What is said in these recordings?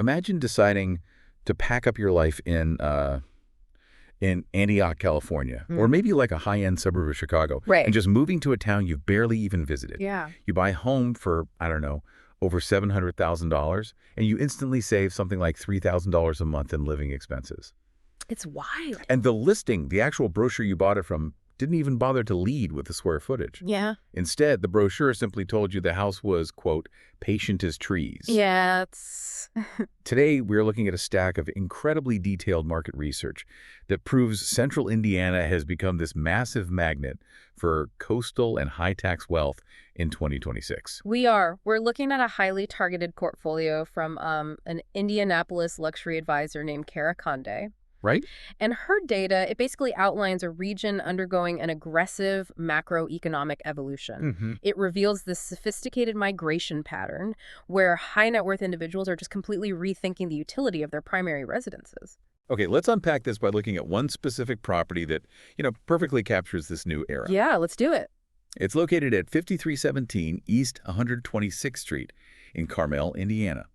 Imagine deciding to pack up your life in Antioch, California, or maybe like a high-end suburb of Chicago, Right. and just moving to a town you've barely even visited. Yeah. You buy a home for, I don't know, over $700,000, and you instantly save something like $3,000 a month in living expenses. It's wild. And the listing, the actual brochure you bought it from, didn't even bother to lead with the square footage. Yeah. Instead, the brochure simply told you the house was, quote, patient as trees. Yeah, it's... Today, we're looking at a stack of incredibly detailed market research that proves central Indiana has become this massive magnet for coastal and high-tax wealth in 2026. We're looking at a highly targeted portfolio from an Indianapolis luxury advisor named Kara Conde. Right? And her data, it basically outlines a region undergoing an aggressive macroeconomic evolution. It reveals this sophisticated migration pattern where high net worth individuals are just completely rethinking the utility of their primary residences. Okay, let's unpack this by looking at one specific property that, perfectly captures this new era. Yeah, let's do it. It's located at 5317 East 126th Street in Carmel, Indiana.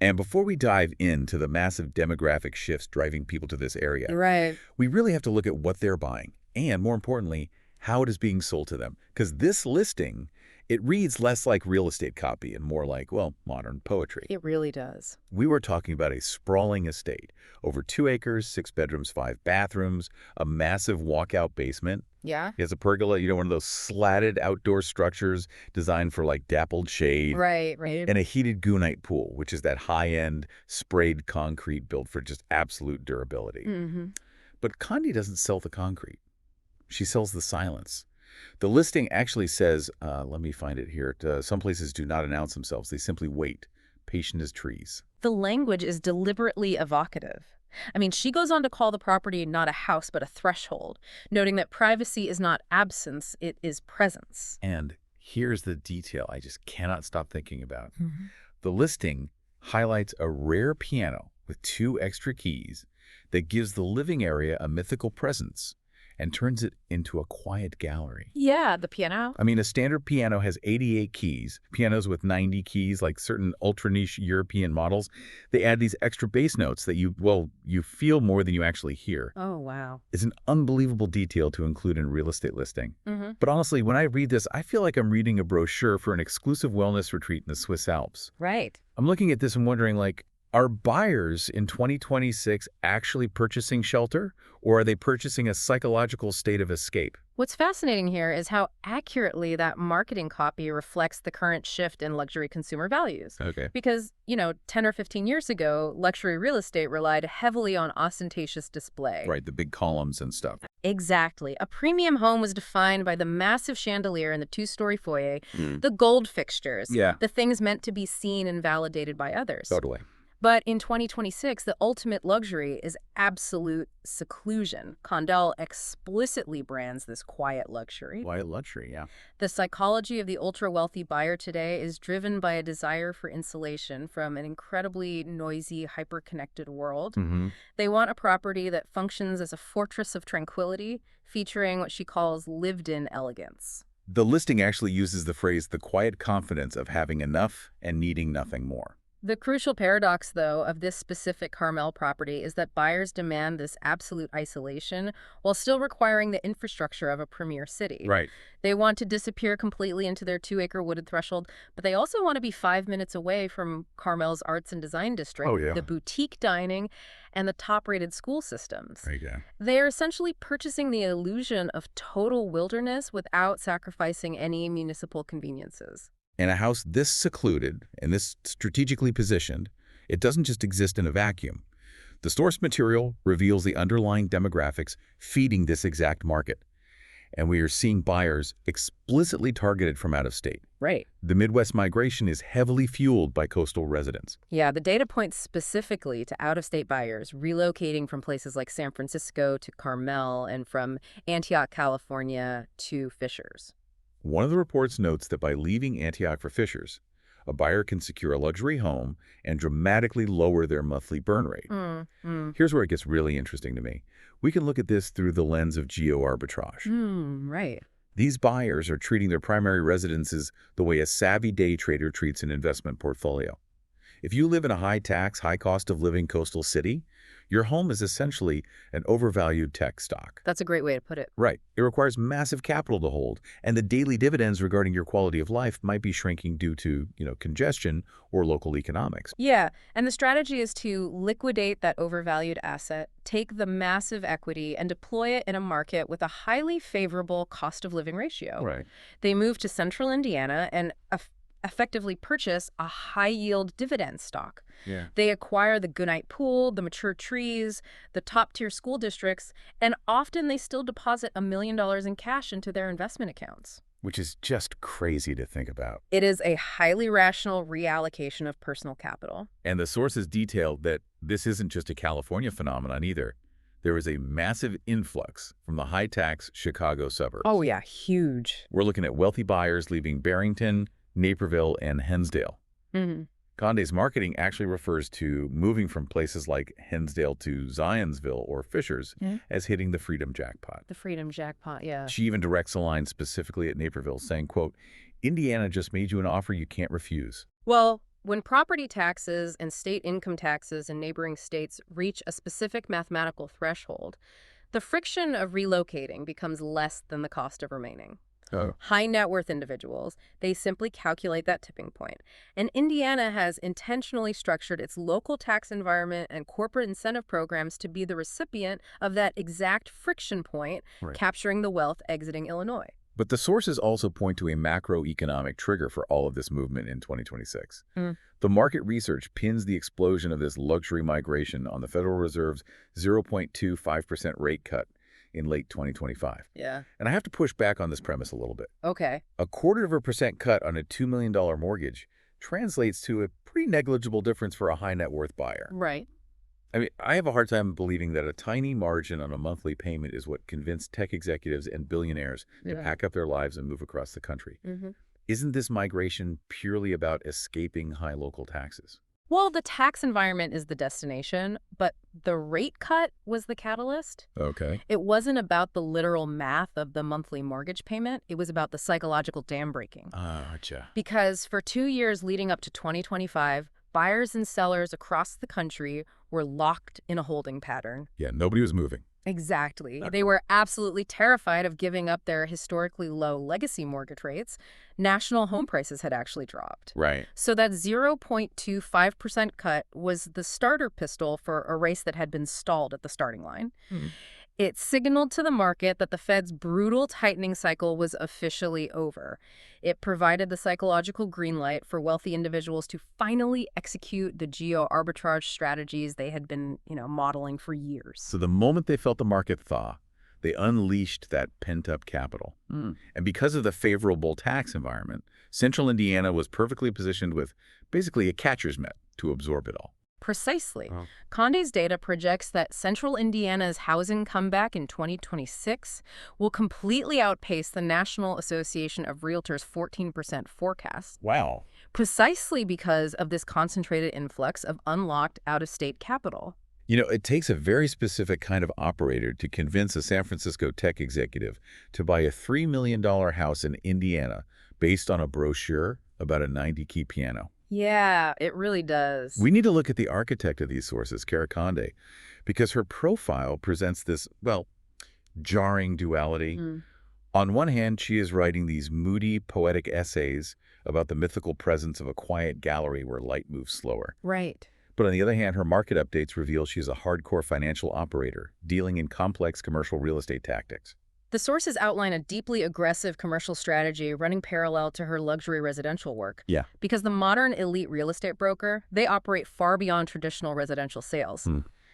And before we dive into the massive demographic shifts driving people to this area, Right. we really have to look at what they're buying and, more importantly, how it is being sold to them. Because this listing, it reads less like real estate copy and more like, well, modern poetry. It really does. We were talking about a sprawling estate, over 2 acres, 6 bedrooms, 5 bathrooms, a massive walkout basement. Yeah? It has a pergola, one of those slatted outdoor structures designed for like dappled shade. Right. And a heated gunite pool, which is that high-end sprayed concrete built for just absolute durability. But Condi doesn't sell the concrete. She sells the silence. The listing actually says, let me find it here, some places do not announce themselves. They simply wait, patient as trees. The language is deliberately evocative. I mean, she goes on to call the property not a house, but a threshold, noting that privacy is not absence, it is presence. And here's the detail I just cannot stop thinking about. The listing highlights a rare piano with 2 extra keys that gives the living area a mythical presence and turns it into a quiet gallery. Yeah, the piano. I mean, a standard piano has 88 keys. Pianos with 90 keys, like certain ultra-niche European models, they add these extra bass notes that you feel more than you actually hear. Oh, wow. It's an unbelievable detail to include in a real estate listing. But honestly, when I read this, I feel like I'm reading a brochure for an exclusive wellness retreat in the Swiss Alps. Right. I'm looking at this and wondering, are buyers in 2026 actually purchasing shelter, or are they purchasing a psychological state of escape? What's fascinating here is how accurately that marketing copy reflects the current shift in luxury consumer values. Okay. Because, 10 or 15 years ago, luxury real estate relied heavily on ostentatious display. Right, the big columns and stuff. Exactly. A premium home was defined by the massive chandelier in the 2-story foyer, the gold fixtures, the things meant to be seen and validated by others. Totally. But in 2026, the ultimate luxury is absolute seclusion. Condell explicitly brands this quiet luxury. Quiet luxury, yeah. The psychology of the ultra-wealthy buyer today is driven by a desire for insulation from an incredibly noisy, hyper-connected world. They want a property that functions as a fortress of tranquility, featuring what she calls lived-in elegance. The listing actually uses the phrase, the quiet confidence of having enough and needing nothing more. The crucial paradox, though, of this specific Carmel property is that buyers demand this absolute isolation while still requiring the infrastructure of a premier city. Right. They want to disappear completely into their 2-acre wooded threshold, but they also want to be 5 minutes away from Carmel's arts and design district, the boutique dining, and the top-rated school systems. Right, yeah. They are essentially purchasing the illusion of total wilderness without sacrificing any municipal conveniences. In a house this secluded and this strategically positioned, it doesn't just exist in a vacuum. The source material reveals the underlying demographics feeding this exact market. And we are seeing buyers explicitly targeted from out of state. Right. The Midwest migration is heavily fueled by coastal residents. Yeah, the data points specifically to out-of-state buyers relocating from places like San Francisco to Carmel and from Antioch, California to Fishers. One of the reports notes that by leaving Antioch for Fishers, a buyer can secure a luxury home and dramatically lower their monthly burn rate. Here's where it gets really interesting to me. We can look at this through the lens of geo-arbitrage. Right. These buyers are treating their primary residences the way a savvy day trader treats an investment portfolio. If you live in a high-tax, high-cost-of-living coastal city, your home is essentially an overvalued tech stock. That's a great way to put it. Right. It requires massive capital to hold, and the daily dividends regarding your quality of life might be shrinking due to, congestion or local economics. Yeah, and the strategy is to liquidate that overvalued asset, take the massive equity, and deploy it in a market with a highly favorable cost of living ratio. Right. They move to central Indiana and effectively purchase a high-yield dividend stock. Yeah. They acquire the Goodnight Pool, the mature trees, the top-tier school districts, and often they still deposit $1 million in cash into their investment accounts. Which is just crazy to think about. It is a highly rational reallocation of personal capital. And the sources detailed that this isn't just a California phenomenon either. There is a massive influx from the high-tax Chicago suburbs. Oh yeah, huge. We're looking at wealthy buyers leaving Barrington, Naperville, and Hinsdale. Mm-hmm. Conde's marketing actually refers to moving from places like Hinsdale to Zionsville or Fishers as hitting the freedom jackpot. The freedom jackpot, yeah. She even directs a line specifically at Naperville saying, quote, "Indiana just made you an offer you can't refuse." Well, when property taxes and state income taxes in neighboring states reach a specific mathematical threshold, the friction of relocating becomes less than the cost of remaining. Oh. High net worth individuals, they simply calculate that tipping point. And Indiana has intentionally structured its local tax environment and corporate incentive programs to be the recipient of that exact friction point, capturing the wealth exiting Illinois. But the sources also point to a macroeconomic trigger for all of this movement in 2026. The market research pins the explosion of this luxury migration on the Federal Reserve's 0.25% rate cut in late 2025. Yeah. And I have to push back on this premise a little bit. Okay. A 1/4% cut on a $2 million mortgage translates to a pretty negligible difference for a high net worth buyer. Right. I mean, I have a hard time believing that a tiny margin on a monthly payment is what convinced tech executives and billionaires to pack up their lives and move across the country. Isn't this migration purely about escaping high local taxes? Well, the tax environment is the destination, but the rate cut was the catalyst. Okay. It wasn't about the literal math of the monthly mortgage payment. It was about the psychological dam breaking. Gotcha. Because for 2 years leading up to 2025, buyers and sellers across the country were locked in a holding pattern. Yeah, nobody was moving. Exactly. They were absolutely terrified of giving up their historically low legacy mortgage rates. National home prices had actually dropped. Right. So that 0.25% cut was the starter pistol for a race that had been stalled at the starting line. It signaled to the market that the Fed's brutal tightening cycle was officially over. It provided the psychological green light for wealthy individuals to finally execute the geo-arbitrage strategies they had been, modeling for years. So the moment they felt the market thaw, they unleashed that pent-up capital. And because of the favorable tax environment, central Indiana was perfectly positioned with basically a catcher's mitt to absorb it all. Precisely. Conde's data projects that central Indiana's housing comeback in 2026 will completely outpace the National Association of Realtors' 14% forecast. Wow. Precisely because of this concentrated influx of unlocked out-of-state capital. It takes a very specific kind of operator to convince a San Francisco tech executive to buy a $3 million house in Indiana based on a brochure about a 90-key piano. Yeah, it really does. We need to look at the architect of these sources, Cara Conde, because her profile presents this, jarring duality. On one hand, she is writing these moody, poetic essays about the mythical presence of a quiet gallery where light moves slower. Right. But on the other hand, her market updates reveal she's a hardcore financial operator, dealing in complex commercial real estate tactics. The sources outline a deeply aggressive commercial strategy running parallel to her luxury residential work. Yeah. Because the modern elite real estate broker, they operate far beyond traditional residential sales.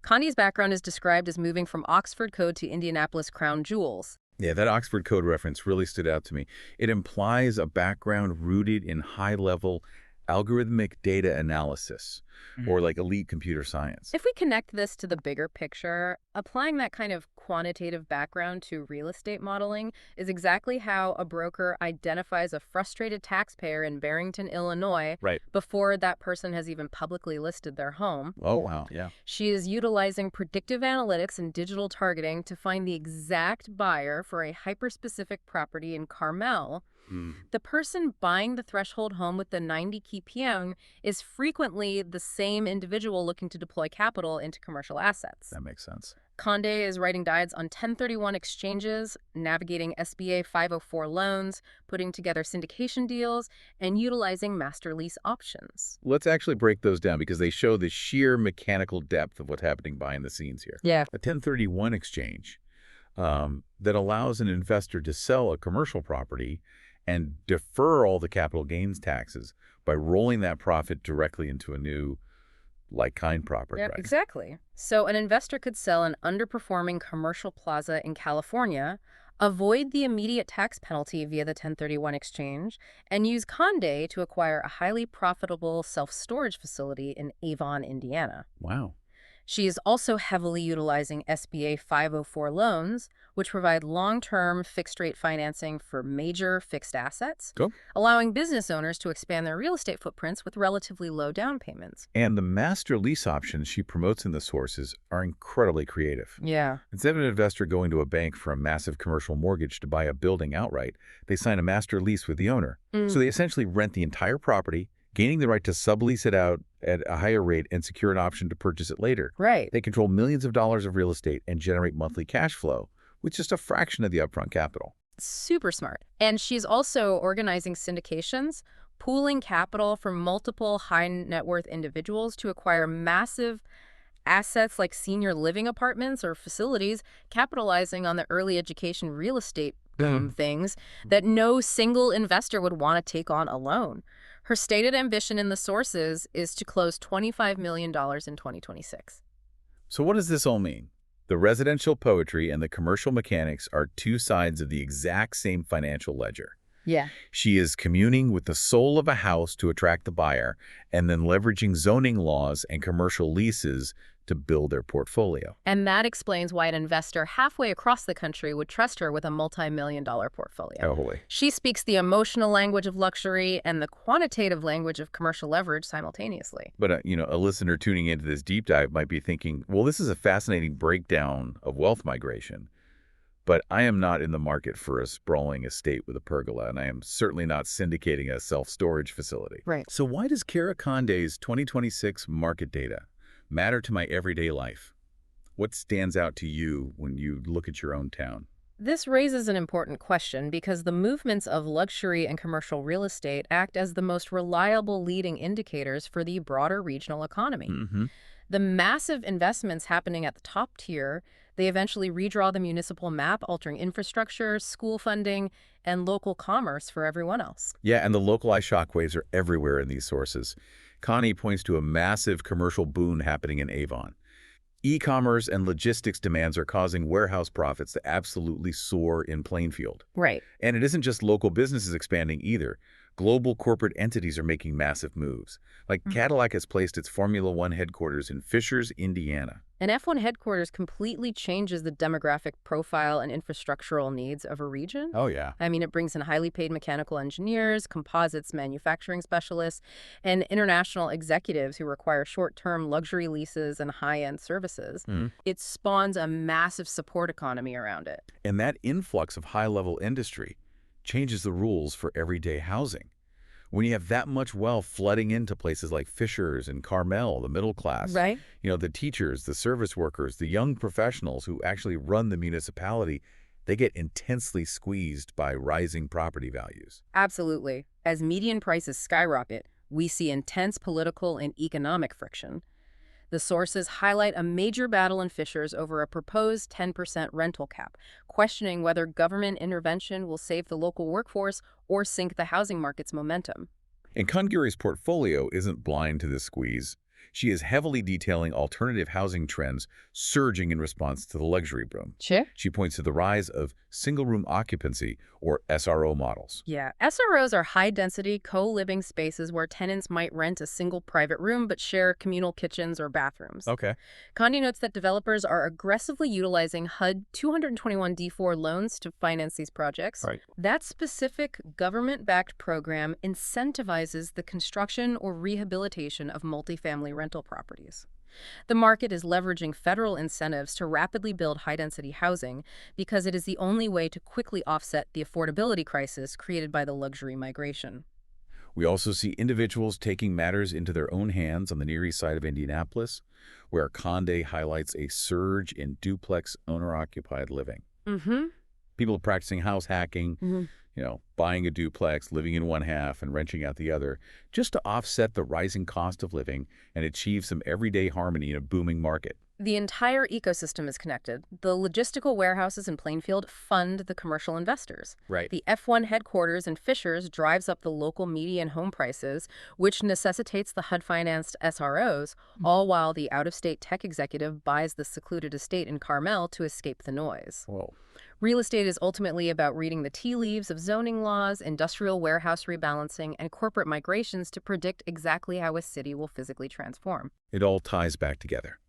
Conde's background is described as moving from Oxford Code to Indianapolis Crown Jewels. Yeah, that Oxford Code reference really stood out to me. It implies a background rooted in high-level algorithmic data analysis, or like elite computer science. If we connect this to the bigger picture, applying that kind of quantitative background to real estate modeling is exactly how a broker identifies a frustrated taxpayer in Barrington, Illinois, before that person has even publicly listed their home. Oh, wow. Yeah. She is utilizing predictive analytics and digital targeting to find the exact buyer for a hyper-specific property in Carmel, Hmm. The person buying the threshold home with the 90 kpm is frequently the same individual looking to deploy capital into commercial assets. That makes sense. Conde is writing guides on 1031 exchanges, navigating SBA 504 loans, putting together syndication deals, and utilizing master lease options. Let's actually break those down because they show the sheer mechanical depth of what's happening behind the scenes here. Yeah. A 1031 exchange that allows an investor to sell a commercial property and defer all the capital gains taxes by rolling that profit directly into a new like-kind property, Yeah, right? exactly. So an investor could sell an underperforming commercial plaza in California, avoid the immediate tax penalty via the 1031 exchange, and use Conde to acquire a highly profitable self-storage facility in Avon, Indiana. Wow. She is also heavily utilizing SBA 504 loans, which provide long-term fixed-rate financing for major fixed assets, Go. allowing business owners to expand their real estate footprints with relatively low down payments. And the master lease options she promotes in the sources are incredibly creative. Yeah. Instead of an investor going to a bank for a massive commercial mortgage to buy a building outright, they sign a master lease with the owner. So they essentially rent the entire property, gaining the right to sublease it out at a higher rate and secure an option to purchase it later. Right. They control millions of dollars of real estate and generate monthly cash flow with just a fraction of the upfront capital. Super smart. And she's also organizing syndications, pooling capital from multiple high net worth individuals to acquire massive assets like senior living apartments or facilities, capitalizing on the early education real estate boom things that no single investor would want to take on alone. Her stated ambition in the sources is to close $25 million in 2026. So what does this all mean? The residential poetry and the commercial mechanics are two sides of the exact same financial ledger. Yeah. She is communing with the soul of a house to attract the buyer and then leveraging zoning laws and commercial leases to build their portfolio. And that explains why an investor halfway across the country would trust her with a multi-million-dollar portfolio. Totally. She speaks the emotional language of luxury and the quantitative language of commercial leverage simultaneously. But, a listener tuning into this deep dive might be thinking, well, this is a fascinating breakdown of wealth migration, but I am not in the market for a sprawling estate with a pergola, and I am certainly not syndicating a self-storage facility. Right. So why does Kara Conde's 2026 market data matter to my everyday life? What stands out to you when you look at your own town? This raises an important question because the movements of luxury and commercial real estate act as the most reliable leading indicators for the broader regional economy. The massive investments happening at the top tier, they eventually redraw the municipal map, altering infrastructure, school funding, and local commerce for everyone else. Yeah, and the localized shockwaves are everywhere in these sources. Connie points to a massive commercial boon happening in Avon. E-commerce and logistics demands are causing warehouse profits to absolutely soar in Plainfield. Right. And it isn't just local businesses expanding either. Global corporate entities are making massive moves. Like Cadillac has placed its Formula One headquarters in Fishers, Indiana. An F1 headquarters completely changes the demographic profile and infrastructural needs of a region. Oh, yeah. I mean, it brings in highly paid mechanical engineers, composites manufacturing specialists, and international executives who require short-term luxury leases and high-end services. It spawns a massive support economy around it. And that influx of high-level industry changes the rules for everyday housing. When you have that much wealth flooding into places like Fishers and Carmel, the middle class, Right. The teachers, the service workers, the young professionals who actually run the municipality, they get intensely squeezed by rising property values. Absolutely. As median prices skyrocket, we see intense political and economic friction. The sources highlight a major battle in Fishers over a proposed 10% rental cap, questioning whether government intervention will save the local workforce or sink the housing market's momentum. And Kunguri's portfolio isn't blind to this squeeze. She is heavily detailing alternative housing trends surging in response to the luxury boom. Sure. She points to the rise of single-room occupancy, or SRO models. Yeah, SROs are high-density, co-living spaces where tenants might rent a single private room but share communal kitchens or bathrooms. Okay. Condi notes that developers are aggressively utilizing HUD 221d4 loans to finance these projects. Right. That specific government-backed program incentivizes the construction or rehabilitation of multifamily single-family rental properties. The market is leveraging federal incentives to rapidly build high-density housing because it is the only way to quickly offset the affordability crisis created by the luxury migration. We also see individuals taking matters into their own hands on the Near East Side of Indianapolis, where Condé highlights a surge in duplex owner-occupied living. Mm-hmm. People are practicing house hacking, buying a duplex, living in one half and renting out the other, just to offset the rising cost of living and achieve some everyday harmony in a booming market. The entire ecosystem is connected. The logistical warehouses in Plainfield fund the commercial investors. Right. The F1 headquarters in Fishers drives up the local median home prices, which necessitates the HUD-financed SROs, all while the out-of-state tech executive buys the secluded estate in Carmel to escape the noise. Whoa. Real estate is ultimately about reading the tea leaves of zoning laws, industrial warehouse rebalancing, and corporate migrations to predict exactly how a city will physically transform. It all ties back together.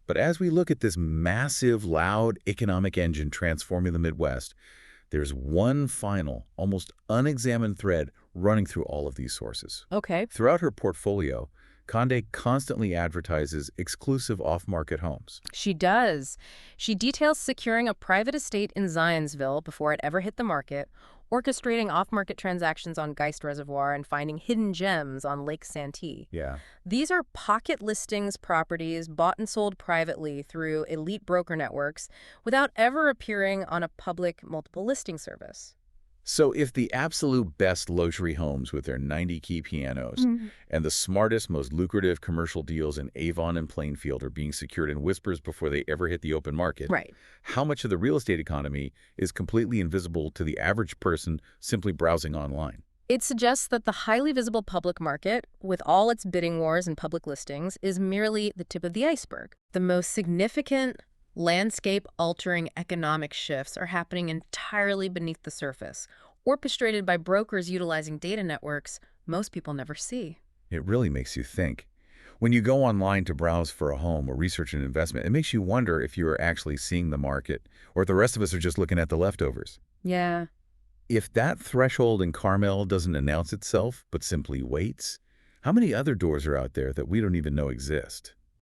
But as we look at this massive, loud economic engine transforming the Midwest, there's one final, almost unexamined thread running through all of these sources. Okay. Throughout her portfolio, Condé constantly advertises exclusive off-market homes. She does. She details securing a private estate in Zionsville before it ever hit the market, orchestrating off-market transactions on Geist Reservoir, and finding hidden gems on Lake Santee. Yeah. These are pocket listings properties bought and sold privately through elite broker networks without ever appearing on a public multiple listing service. So if the absolute best luxury homes with their 90-key pianos and the smartest, most lucrative commercial deals in Avon and Plainfield are being secured in whispers before they ever hit the open market, Right. how much of the real estate economy is completely invisible to the average person simply browsing online? It suggests that the highly visible public market, with all its bidding wars and public listings, is merely the tip of the iceberg. The most significant landscape-altering economic shifts are happening entirely beneath the surface, orchestrated by brokers utilizing data networks most people never see. It really makes you think. When you go online to browse for a home or research an investment, it makes you wonder if you are actually seeing the market or if the rest of us are just looking at the leftovers. Yeah. If that threshold in Carmel doesn't announce itself but simply waits, how many other doors are out there that we don't even know exist?